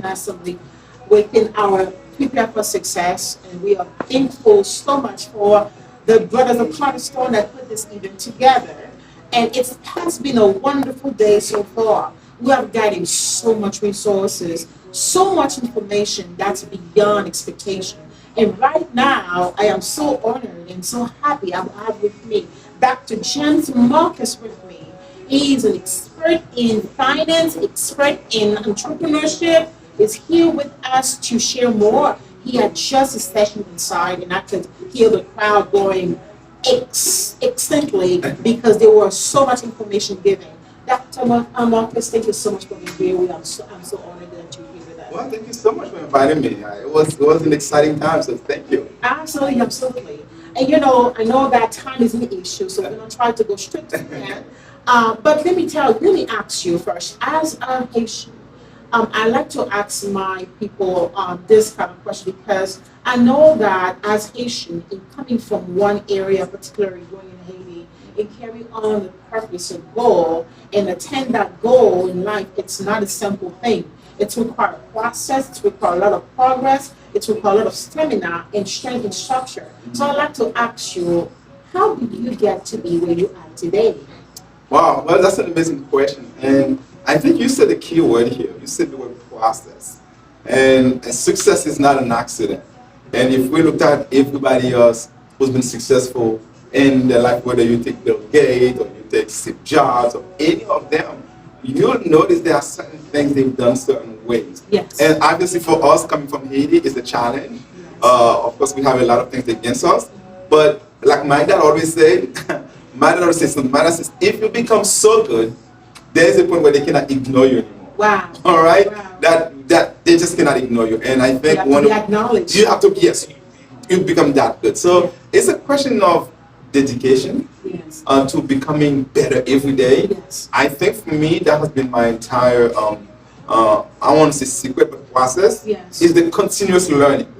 massively within our Prepare for Success. And we are thankful so much for the brothers of Cornerstone that put this event together. And it has been a wonderful day so far. We have gotten so much resources, so much information that's beyond expectation. And right now, I am so honored and so happy I have with me Dr. James Marcus with me. He is an expert in finance, expert in entrepreneurship, is here with us to share more. He had just a session inside, and I could hear the crowd going extensively because there was so much information given. Dr. Marcus, thank you so much for being here. I'm so honored that you're here with us. Well, thank you so much for inviting me. It was an exciting time, so thank you. Absolutely, absolutely. And you know, I know that time is an issue, so we're going to try to go straight to that. But let me ask you first, as a Haitian, I like to ask my people this kind of question because I know that as Haitian, in coming from one area, particularly going in Haiti, and carry on the purpose and goal and attain that goal in life, it's not a simple thing. It's required a process, it's required a lot of progress, it's required a lot of stamina and strength and structure. So I'd like to ask you, how did you get to be where you are today? Wow, well, that's an amazing question. And I think you said the key word here. You said the word process. And success is not an accident. And if we looked at everybody else who's been successful in their life, whether you take Bill Gates or you take Steve Jobs or any of them, you'll notice there are certain things they've done certain ways. Yes. And obviously for us coming from Haiti is a challenge. Yes. Of course, we have a lot of things against us. But like my dad always said, my dad always says, if you become so good, there's a point where they cannot ignore you anymore. Wow. All right? Wow. That they just cannot ignore you. And I think you have to, yes, you become that good. So it's a question of dedication, yes, to becoming better every day. Yes. I think for me that has been my entire I want to say secret, but process, yes, is the continuous learning.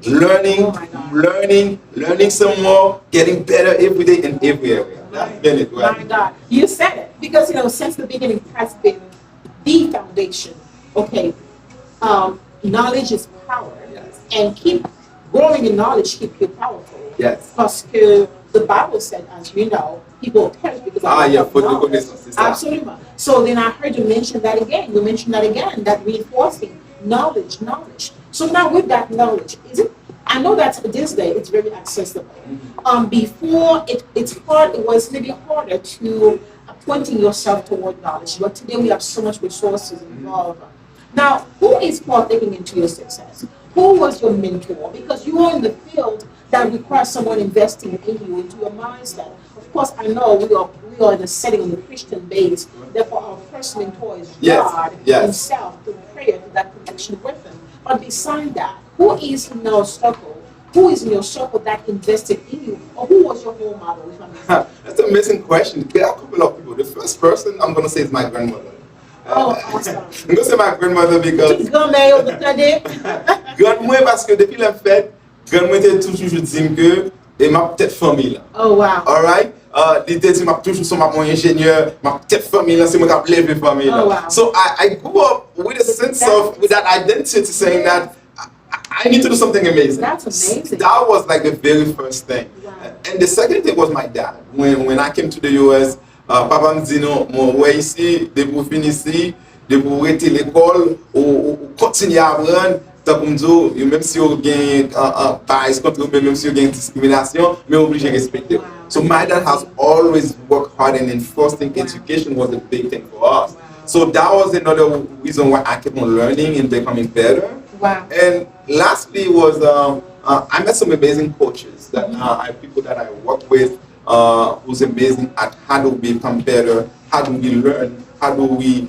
Learning. Oh my God. Learning some more, getting better every day in every area. That's been it. Right? My God, you said it because you know since the beginning has been the foundation. Okay, knowledge is power, Yes. and keep growing in knowledge keep you powerful. Yes. Parce que the Bible said, as you know, people perish because of lack of knowledge. Absolutely. So then I heard you mention that again. You mentioned that again. That reinforcing knowledge. So now with that knowledge, is it? I know that this day it's very accessible. Before it's hard. It was maybe harder to pointing yourself toward knowledge, but today we have so much resources involved. Now, who is partaking into your success? Who was your mentor? Because you are in the field that requires someone investing in you, into your mindset. Of course, I know we are in a setting on the Christian base. Therefore, our first mentor is God Himself through prayer, through that connection with Him. But beside that, who is in our circle? Who is in your circle that invested in you? Or who was your role model? That's an amazing question. There are a couple of people. The first person I'm going to say is my grandmother. Oh, awesome. I'm going to say my grandmother because... Grandmother parce que depuis la fête, grandmother était toujours dit que et ma petite famille. Oh wow. All right. Il était dit m'a toujours son mon ingénieur, ma petite famille, c'est moi qui a levé famille. Oh, wow. So I grew up with a sense of, with that identity saying that I need to do something amazing. That's amazing. That was like the very first thing. Wow. And the second thing was my dad. When I came to the US, papa me dit non, moi ouais ici, de pour finir ici, de pour arrêter l'école ou continuer à apprendre. Tant comme dire, même si vous gagnez bias contre même si vous gagnez discrimination, mais obligé de respecter. Wow. So my dad has always worked hard and enforcing education was a big thing for us. Wow. So that was another reason why I kept on learning and becoming better. Wow. And lastly was I met some amazing coaches that people that I work with who's amazing at how do we become better, how do we learn, how do we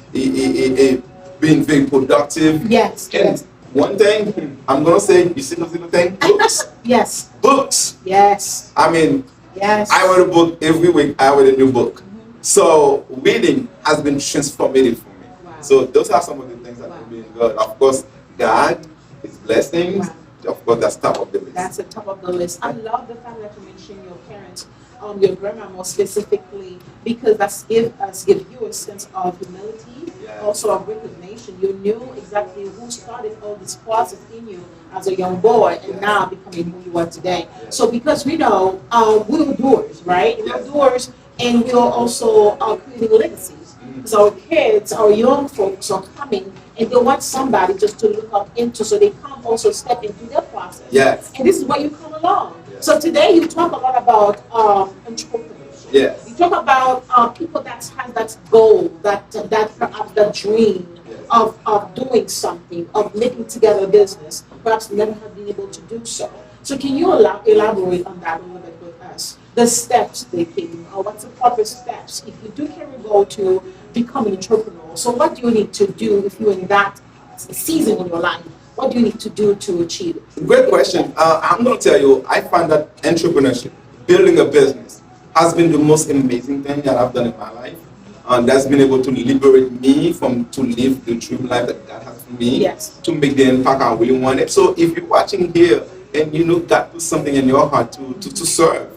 being very productive. Yes. And yes. One thing I'm gonna say, you see those little things? Books. Yes. Books. Yes. I mean, yes. I read a book every week. I read a new book. So reading has been transformative for me. Wow. So those are some of the things that have been good. Of course, God, His blessings. Wow. Of course, that's top of the list. That's the top of the list. I love the fact that you mentioned your parents your grandma more specifically, because that's give you a sense of humility, also of recognition. You knew exactly who started all this process in you as a young boy, and now becoming who you are today. So because we know we're doers, right? We're doers, and we're also creating legacies. Because our kids, our young folks are coming and they want somebody just to look up into, so they come also step into their process. Yes. And this is where you come along. So today you talk a lot about entrepreneurship. Yes. You talk about people that have that goal, that perhaps that dream of doing something, of making together a business, perhaps never have been able to do so. So can you elaborate on that a little bit with us? The steps they take, or what's the proper steps if you do carry a goal to become an entrepreneur? So what do you need to do if you're in that season in your life? What do you need to do to achieve it? Great question. I'm going to tell you, I find that entrepreneurship, building a business, has been the most amazing thing that I've done in my life. And that's been able to liberate me from to live the dream life that God has for me, to make the impact I really wanted. So if you're watching here and you know God put something in your heart to serve,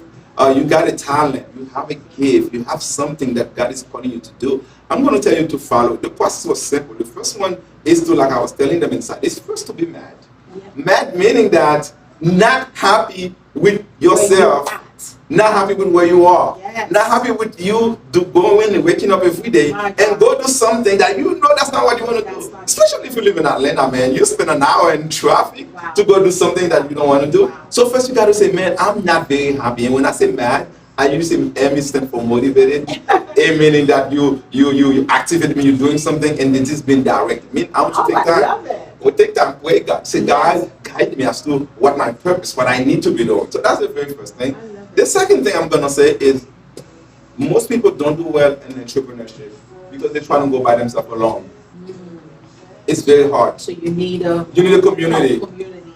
you got a talent, you have a gift, you have something that God is calling you to do, I'm going to tell you to follow. The process was simple. The first one is to, like I was telling them inside, is first to be mad. Mad meaning that not happy with yourself, not happy with where you are, not happy with you going and waking up every day and go do something that you know that's not what you want to do. Especially if you live in Atlanta, man, you spend an hour in traffic to go do something that you don't want to do. So first you got to say, man, I'm not very happy. And when I say mad, I usually say M stand for motivated. A meaning that you activate me, you're doing something, and it is being directed. I mean, I want to take time. We take time, pray God. Say, God, guide me as to what my purpose, what I need to be doing. So that's the very first thing. The second thing I'm gonna say is most people don't do well in entrepreneurship because they try to go by themselves alone. It's very hard. So you need a community.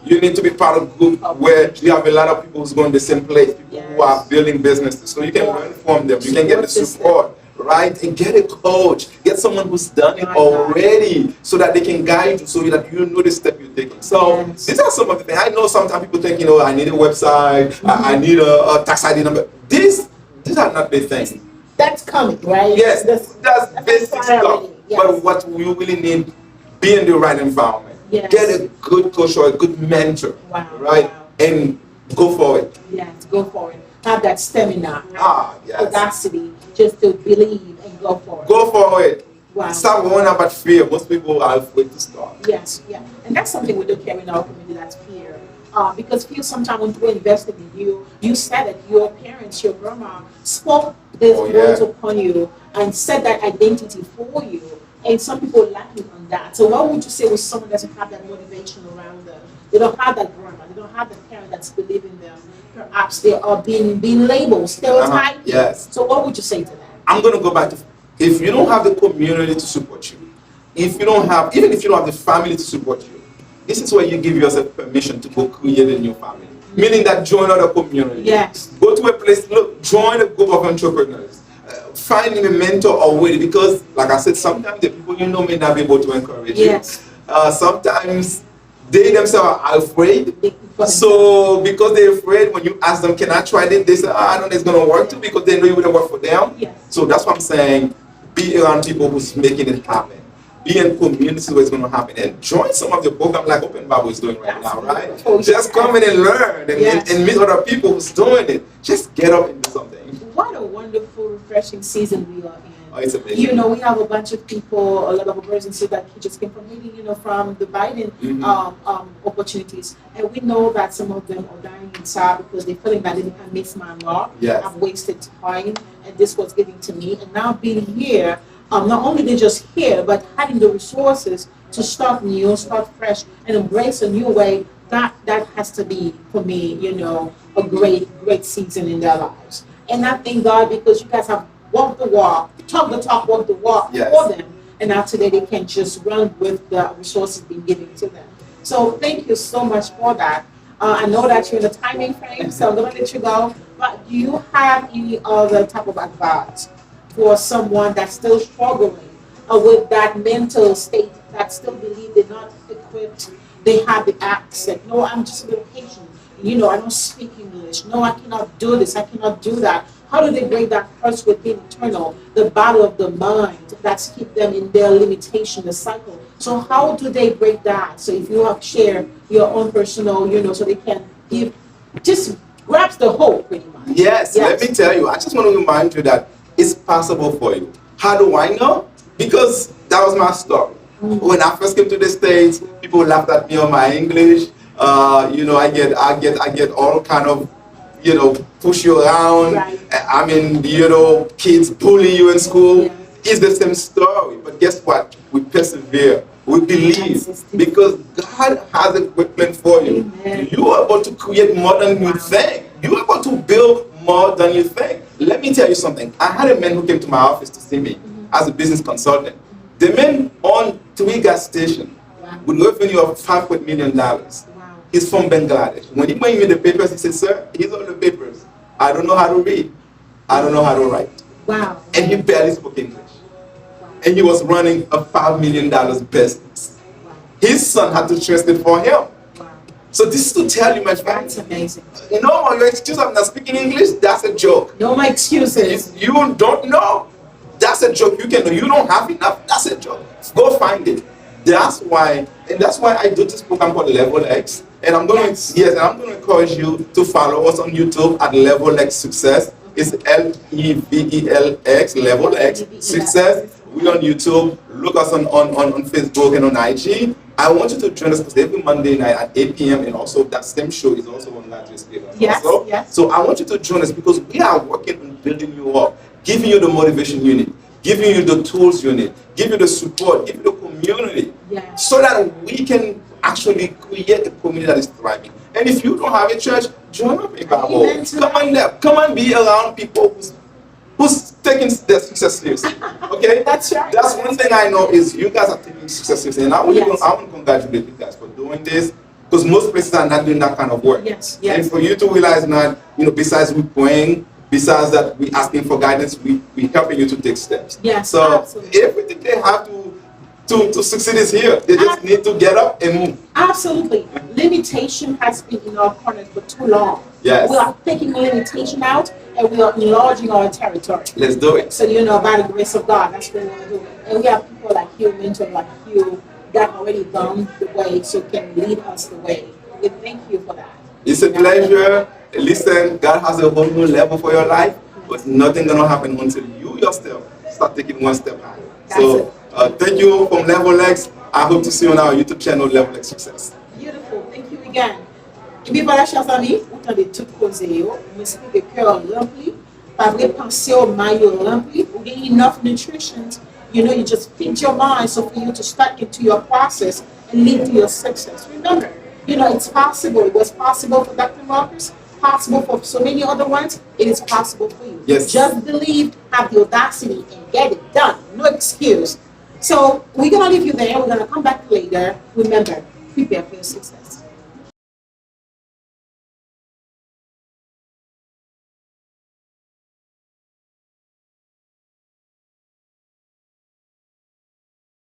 You need to be part of a group where you have a lot of people who's going the same place, people who are building businesses. So you can learn from them. You can get the support, right? And get a coach. Get someone who's done it already so that they can guide you, so that you know the step you're taking. So these are some of the things. I know sometimes people think, I need a website, I need a tax ID number. These are not big things. That's coming, right? Yes, that's basic stuff. But what we really need, be in the right environment. Get a good coach or a good mentor, right? And go for it. Yes, go for it. Have that stamina, audacity, just to believe and go for it. Go for it. Stop worrying about fear. Most people are afraid to start. Yes, and that's something we do carry in our community. That's fear, because fear sometimes when we're investing in you, you said it. Your parents, your grandma spoke these words upon you and set that identity for you. And some people lacking on that. So what would you say with someone that doesn't have that motivation around them? They don't have that grandma. They don't have the parent that's believing them. Perhaps they are being labeled, stereotyped. So what would you say to them? I'm going to go back to, if you don't have the community to support you, even if you don't have the family to support you, this is where you give yourself permission to go create a new family. Meaning that join other community. Go to a place, look, join a group of entrepreneurs. Finding a mentor already, because like I said, sometimes the people you know may not be able to encourage you. Sometimes they themselves are afraid. So because they're afraid, when you ask them, can I try this? They say, I don't know it's going to work too, because they know it wouldn't work for them. So that's what I'm saying. Be around people who's making it happen. Be in communities where it's going to happen. And join some of the programs like Open Bible is doing right now, right? Just come in and learn and meet other people who's doing it. Just get up and do something. What a wonderful, refreshing season we are in. Oh, it's amazing. We have a bunch of people, a lot of brothers and sisters that just came from reading, from the Biden opportunities. And we know that some of them are dying inside because they're feeling that they can miss my mark. I've wasted time, and this was getting to me. And now being here, not only they just here, but having the resources to start new, start fresh, and embrace a new way, that has to be, for me, a great season in their lives. And I thank God because you guys have walked the walk, talked the talk, walked the walk for them. And now today they can just run with the resources being given to them. So thank you so much for that. I know that you're in a timing frame, so I'm going to let you go. But do you have any other type of advice for someone that's still struggling with that mental state, that still believe they're not equipped, they have the accent? No, I'm just a little patient. I don't speak English. No, I cannot do this. I cannot do that. How do they break that curse within eternal, the battle of the mind that's keep them in their limitation, the cycle? So how do they break that? So if you have share your own personal, so they can give, just grabs the hope pretty much. Yes, let me tell you, I just want to remind you that it's possible for you. How do I know? Because that was my story. When I first came to the States, people laughed at me on my English. I get all kind of, push you around. Right. I mean, kids bully you in school. Yeah. It's the same story. But guess what? We persevere. We believe because God has a great plan for you. Amen. You are able to create more than you think. You are able to build more than you think. Let me tell you something. I had a man who came to my office to see me as a business consultant. The man owned 3 gas stations with revenue of $5 million. He's from Bangladesh. When he bring me the papers, he said, "Sir, here's all the papers. I don't know how to read. I don't know how to write." Wow. And he barely spoke English. And he was running a $5 million business. His son had to translate for him. So this is to tell you, my friend. That's amazing. No, your excuse of not speaking English, that's a joke. No, my excuses. If you don't know, that's a joke. You don't have enough, that's a joke. Go find it. That's why I do this program called Level X. And I'm going to encourage you to follow us on YouTube at Level X Success. It's LEVELX, Level X Success. We're on YouTube. Look us on Facebook and on IG. I want you to join us because every Monday night at 8 p.m. and also that same show is also on Marcius. Yes. So I want you to join us because we are working on building you up, giving you the motivation you need, giving you the tools you need, giving you the support, giving you the community, so that we can actually create a community that is thriving. And if you don't have a church, join up in Bible. Come and be around people who's taking their success seriously. Okay? That's right. That's one thing I know is you guys are taking success seriously. And I want to congratulate you guys for doing this because most places are not doing that kind of work. Yes. And for you to realize that, besides we praying, besides that we asking for guidance, we helping you to take steps. Yes. So absolutely. everything they have to succeed is here. They just need to get up and move. Absolutely. Limitation has been in our corners for too long. Yes. We are taking limitation out and we are enlarging our territory. Let's do it. So, by the grace of God, that's what we want to do. And we have people like you, mentors like you, that already gone the way, so can lead us the way. We thank you for that. It's a pleasure. Listen, God has a whole new level for your life, but nothing gonna happen until you yourself start taking one step higher. So thank you from Level X. I hope to see you on our YouTube channel, Level X Success. Beautiful. Thank you again. Et puis voilà, chers amis, vous entendez tout causer, m'esprit de cœur rempli, pas vrai penser au maillot rempli, ou get enough nutrition. You just feed your mind so for you to start into your process and lead to your success. Remember, it's possible. It was possible for Dr. Marcus, possible for so many other ones. It is possible for you. Yes. Just believe, have the audacity, and get it done. No excuse. So we're going to leave you there. We're going to come back later. Remember, prepare for your success.